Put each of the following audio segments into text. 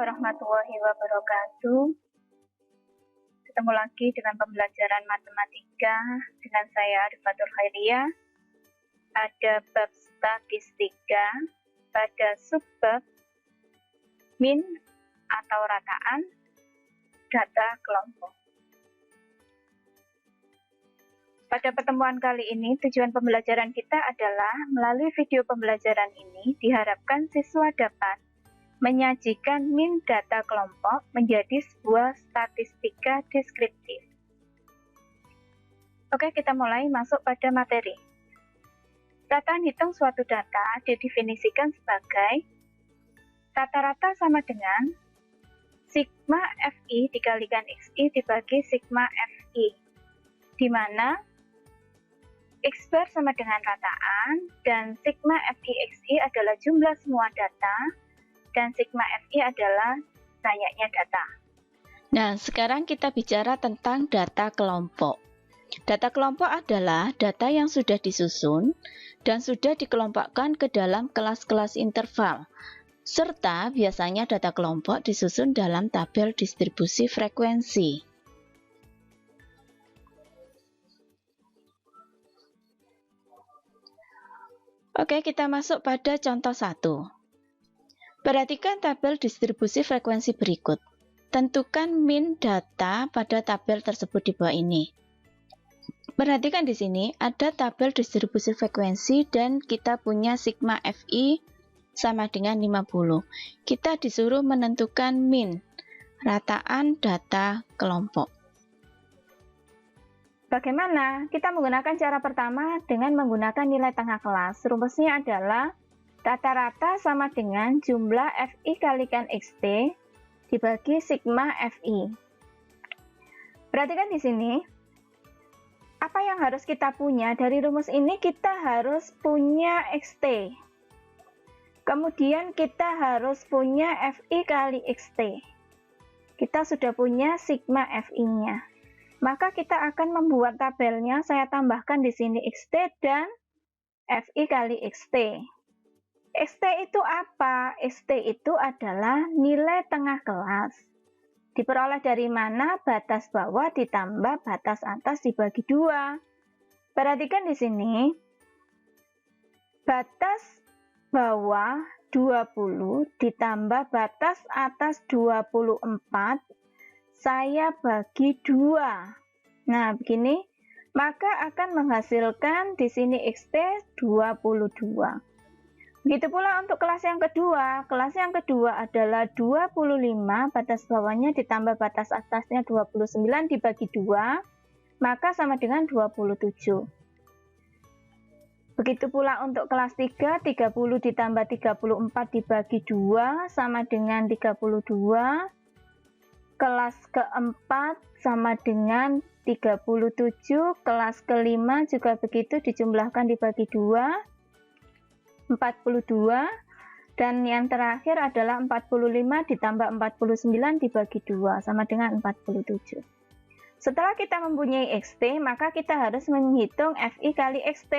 warahmatullahi wabarakatuh. Ketemu lagi dengan pembelajaran matematika dengan saya Arifatul Khairiyah. Pada bab statistika pada subbab min atau rataan data kelompok. Pada pertemuan kali ini, tujuan pembelajaran kita adalah melalui video pembelajaran ini diharapkan siswa dapat menyajikan min data kelompok menjadi sebuah statistika deskriptif. Oke, kita mulai masuk pada materi. Rataan hitung suatu data didefinisikan sebagai rata-rata sama dengan sigma Fi dikalikan Xi dibagi sigma Fi, di mana X bar sama dengan rataan dan sigma Fi Xi adalah jumlah semua data dan sigma Fi adalah banyaknya data. Nah, sekarang kita bicara tentang data kelompok. Data kelompok adalah data yang sudah disusun dan sudah dikelompokkan ke dalam kelas-kelas interval, serta biasanya data kelompok disusun dalam tabel distribusi frekuensi. Oke, kita masuk pada contoh 1. Perhatikan tabel distribusi frekuensi berikut. Tentukan min data pada tabel tersebut di bawah ini. Perhatikan di sini ada tabel distribusi frekuensi dan kita punya sigma Fi sama dengan 50. Kita disuruh menentukan min, rataan data kelompok. Bagaimana? Kita menggunakan cara pertama dengan menggunakan nilai tengah kelas. Rumusnya adalah rata-rata sama dengan jumlah Fi kalikan Xt dibagi sigma Fi. Perhatikan di sini, apa yang harus kita punya dari rumus ini? Kita harus punya Xt. Kemudian kita harus punya Fi kali Xt. Kita sudah punya sigma Fi-nya. Maka kita akan membuat tabelnya, saya tambahkan di sini Xt dan Fi kali Xt. Xt itu apa? Xt itu adalah nilai tengah kelas. Diperoleh dari mana? Batas bawah ditambah batas atas dibagi 2. Perhatikan di sini. Batas bawah 20 ditambah batas atas 24, saya bagi 2. Nah, begini. Maka akan menghasilkan di sini Xt 22. Begitu pula untuk kelas yang kedua. Kelas yang kedua adalah 25, batas bawahnya ditambah batas atasnya 29 dibagi 2, maka sama dengan 27. Begitu pula untuk kelas 3, 30 ditambah 34 dibagi 2, sama dengan 32. Kelas keempat sama dengan 37, kelas kelima juga begitu dijumlahkan dibagi 2, 42, dan yang terakhir adalah 45 ditambah 49 dibagi 2 sama dengan 47. Setelah kita mempunyai Xt, maka kita harus menghitung Fi kali Xt.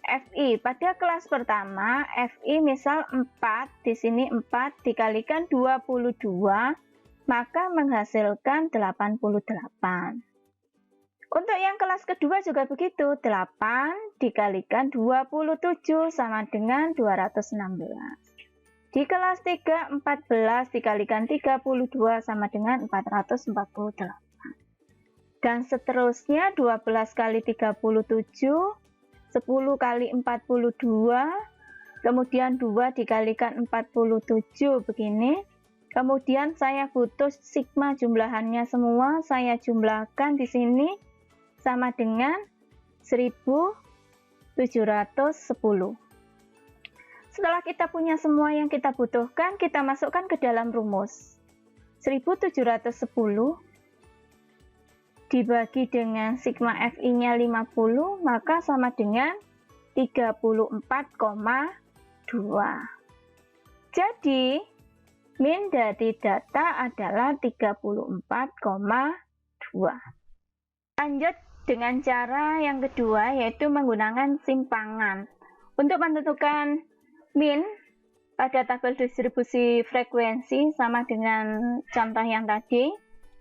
Fi pada kelas pertama, Fi misal 4, di sini 4 dikalikan 22, maka menghasilkan 88. Untuk yang kelas kedua juga begitu, 8 dikalikan 27 sama dengan 216. Di kelas 3, 14 dikalikan 32 sama dengan 448. Dan seterusnya 12 kali 37, 10 kali 42, kemudian 2 dikalikan 47 begini. Kemudian saya butuh sigma jumlahannya semua, saya jumlahkan di sini sama dengan 1710. Setelah kita punya semua yang kita butuhkan, kita masukkan ke dalam rumus. 1710 dibagi dengan sigma Fi-nya 50, maka sama dengan 34,2. Jadi, min dari data adalah 34,2. Lanjut dengan cara yang kedua, yaitu menggunakan simpangan. Untuk menentukan min pada tabel distribusi frekuensi sama dengan contoh yang tadi,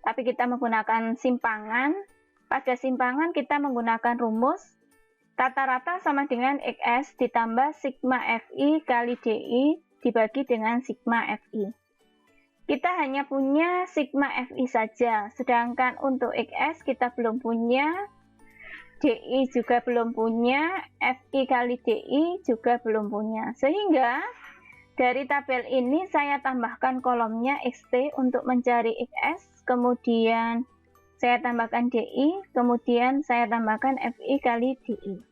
tapi kita menggunakan simpangan. Pada simpangan kita menggunakan rumus rata-rata sama dengan XS ditambah sigma FI kali DI dibagi dengan sigma FI. Kita hanya punya sigma FI saja, sedangkan untuk XS kita belum punya, DI juga belum punya, FI kali DI juga belum punya. Sehingga dari tabel ini saya tambahkan kolomnya XT untuk mencari XS, kemudian saya tambahkan DI, kemudian saya tambahkan FI kali DI.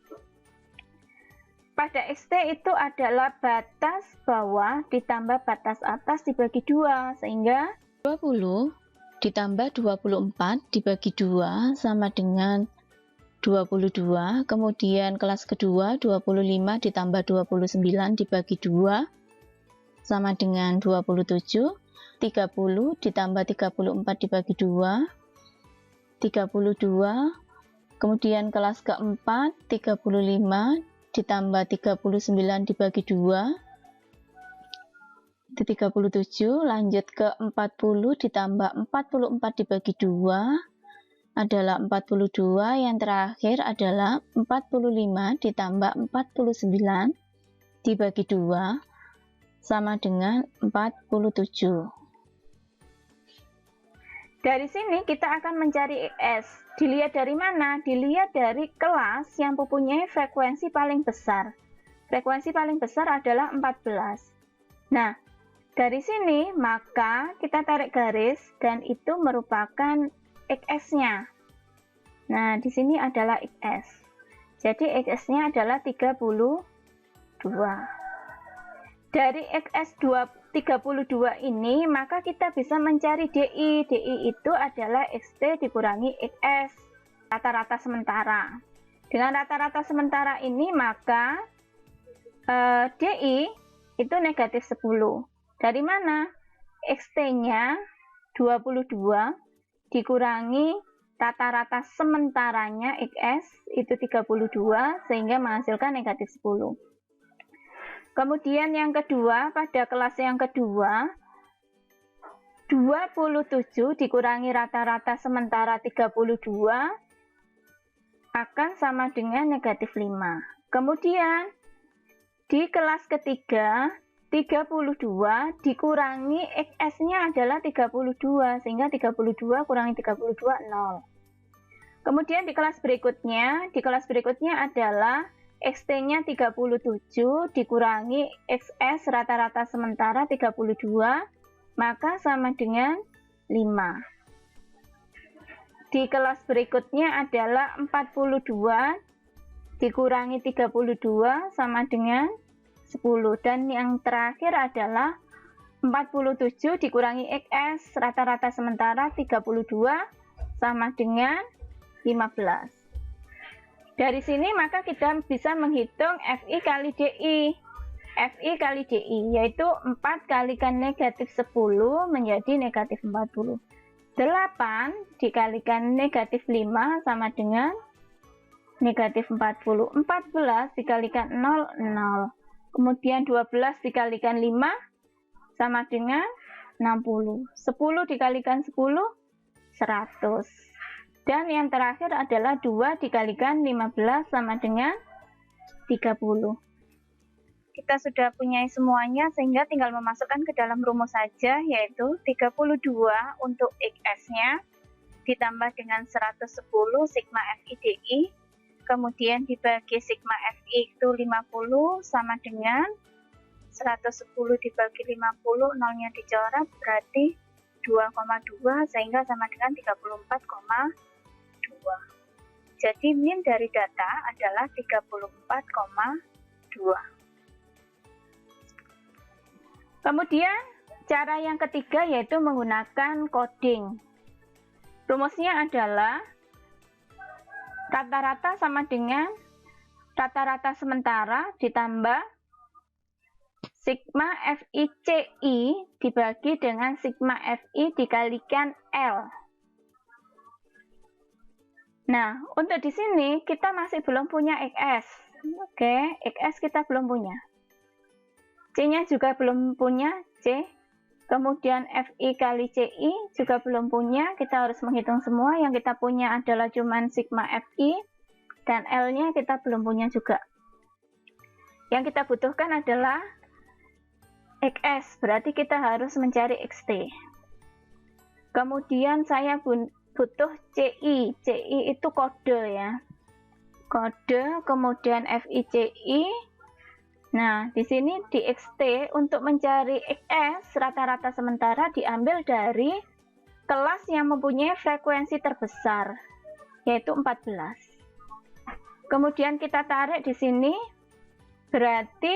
Pada XT itu adalah batas bawah ditambah batas atas dibagi 2, sehingga 20 ditambah 24 dibagi 2 sama dengan 22, kemudian kelas kedua 25 ditambah 29 dibagi 2 sama dengan 27, 30 ditambah 34 dibagi 2, 32, kemudian kelas keempat 35 ditambah 39 dibagi 2, itu 37, lanjut ke 40 ditambah 44 dibagi 2, adalah 42, yang terakhir adalah 45 ditambah 49 dibagi 2, sama dengan 47. Dari sini kita akan mencari XS. Dilihat dari mana? Dilihat dari kelas yang mempunyai frekuensi paling besar. Frekuensi paling besar adalah 14. Nah, dari sini maka kita tarik garis dan itu merupakan XS-nya. Nah, di sini adalah XS. Jadi XS-nya adalah 32. Dari XS 32 ini, maka kita bisa mencari DI. DI itu adalah XT dikurangi XS, rata-rata sementara. Dengan rata-rata sementara ini, maka DI itu negatif 10. Dari mana? XT-nya 22 dikurangi rata-rata sementaranya XS itu 32, sehingga menghasilkan negatif 10. Kemudian yang kedua, pada kelas yang kedua, 27 dikurangi rata-rata sementara 32 akan sama dengan negatif 5. Kemudian di kelas ketiga, 32 dikurangi XS-nya adalah 32, sehingga 32 kurangi 32, 0. Kemudian di kelas berikutnya adalah XT-nya 37 dikurangi XS rata-rata sementara 32, maka sama dengan 5. Di kelas berikutnya adalah 42 dikurangi 32 sama dengan 10. Dan yang terakhir adalah 47 dikurangi XS rata-rata sementara 32 sama dengan 15. Dari sini maka kita bisa menghitung FI kali DI. FI kali DI yaitu 4 kalikan negatif 10 menjadi negatif 40. 8 dikalikan negatif 5 sama dengan negatif 40. 14 dikalikan 0, 0. Kemudian 12 dikalikan 5 sama dengan 60. 10 dikalikan 10, 100. Dan yang terakhir adalah 2 dikalikan 15 sama dengan 30. Kita sudah punya semuanya, sehingga tinggal memasukkan ke dalam rumus saja, yaitu 32 untuk XS-nya ditambah dengan 110 sigma FI DI, kemudian dibagi sigma FI itu 50 sama dengan 110 dibagi 50, nolnya dicoret, berarti 2,2, sehingga sama dengan 34,2. Jadi min dari data adalah 34,2. Kemudian cara yang ketiga yaitu menggunakan coding. Rumusnya adalah rata-rata sama dengan rata-rata sementara ditambah sigma FI/CI dibagi dengan sigma FI dikalikan L. Nah, untuk di sini kita masih belum punya XS. Oke, XS kita belum punya. C-nya juga belum punya, C. Kemudian FI kali CI juga belum punya, kita harus menghitung semua. Yang kita punya adalah cuman sigma FI, dan L-nya kita belum punya juga. Yang kita butuhkan adalah XS, berarti kita harus mencari XT. Kemudian saya butuh CI, CI itu kode ya. Kode, kemudian FICI. Nah, di sini di XT untuk mencari XS rata-rata sementara diambil dari kelas yang mempunyai frekuensi terbesar, yaitu 14. Kemudian kita tarik di sini, berarti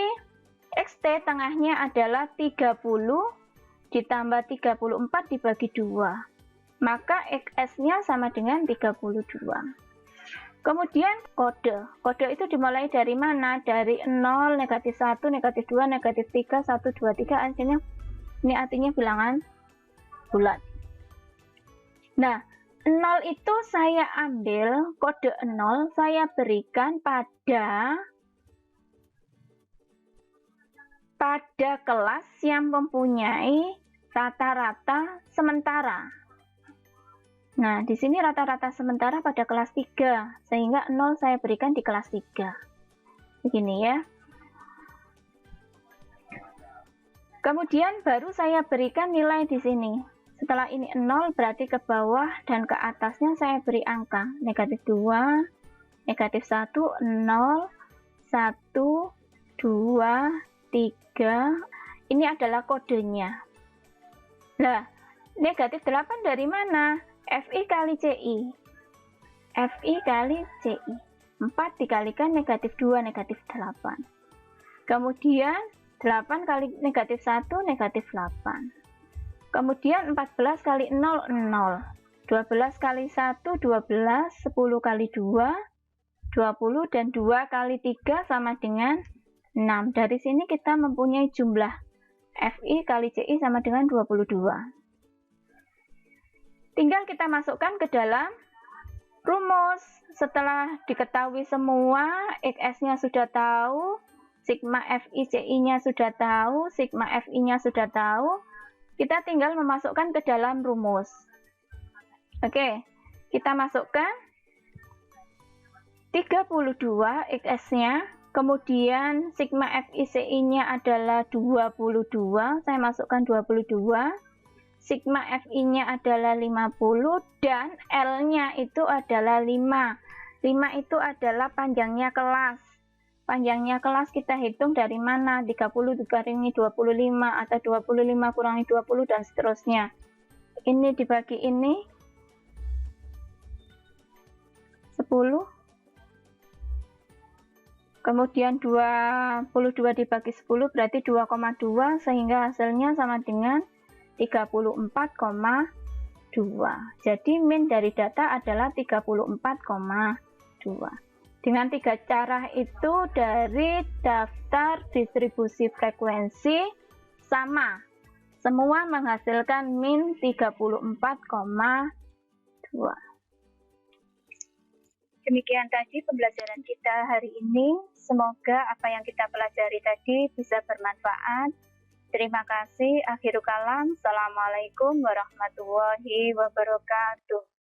XT tengahnya adalah 30 ditambah 34 dibagi 2. Maka XS-nya sama dengan 32. Kemudian kode itu dimulai dari mana? Dari 0, negatif 1, negatif 2, negatif 3, 1, 2, 3, artinya ini artinya bilangan bulat. Nah, 0 itu saya ambil, kode 0 saya berikan pada kelas yang mempunyai rata-rata sementara. Nah, di sini rata-rata sementara pada kelas 3, sehingga 0 saya berikan di kelas 3. Begini ya. Kemudian baru saya berikan nilai di sini. Setelah ini 0, berarti ke bawah dan ke atasnya saya beri angka. Negatif 2, negatif 1, 0, 1, 2, 3. Ini adalah kodenya. Nah, negatif 8 dari mana? FI kali CI. FI kali CI. 4 dikalikan negatif 2, negatif 8. Kemudian 8 kali negatif 1, negatif 8. Kemudian 14 kali 0, 0. 12 kali 1, 12. 10 kali 2, 20. Dan 2 kali 3 sama dengan 6. Dari sini kita mempunyai jumlah FI kali CI sama dengan 22. Tinggal kita masukkan ke dalam rumus. Setelah diketahui semua, XS-nya sudah tahu, sigma FI-CI-nya sudah tahu, sigma FI-nya sudah tahu, kita tinggal memasukkan ke dalam rumus. Oke, kita masukkan 32 XS-nya, kemudian sigma FI-CI-nya adalah 22, saya masukkan 22. Sigma FI-nya adalah 50 dan L-nya itu adalah 5. 5 itu adalah panjangnya kelas. Panjangnya kelas kita hitung dari mana? 30 dikurangi 25 atau 25 kurangi 20 dan seterusnya. Ini dibagi ini 10. Kemudian 22 dibagi 10 berarti 2,2 sehingga hasilnya sama dengan 34,2. Jadi min dari data adalah 34,2. Dengan 3 cara itu dari daftar distribusi frekuensi sama. Semua menghasilkan min 34,2. Demikian tadi pembelajaran kita hari ini. Semoga apa yang kita pelajari tadi bisa bermanfaat. Terima kasih. Akhirul kalam. Assalamualaikum warahmatullahi wabarakatuh.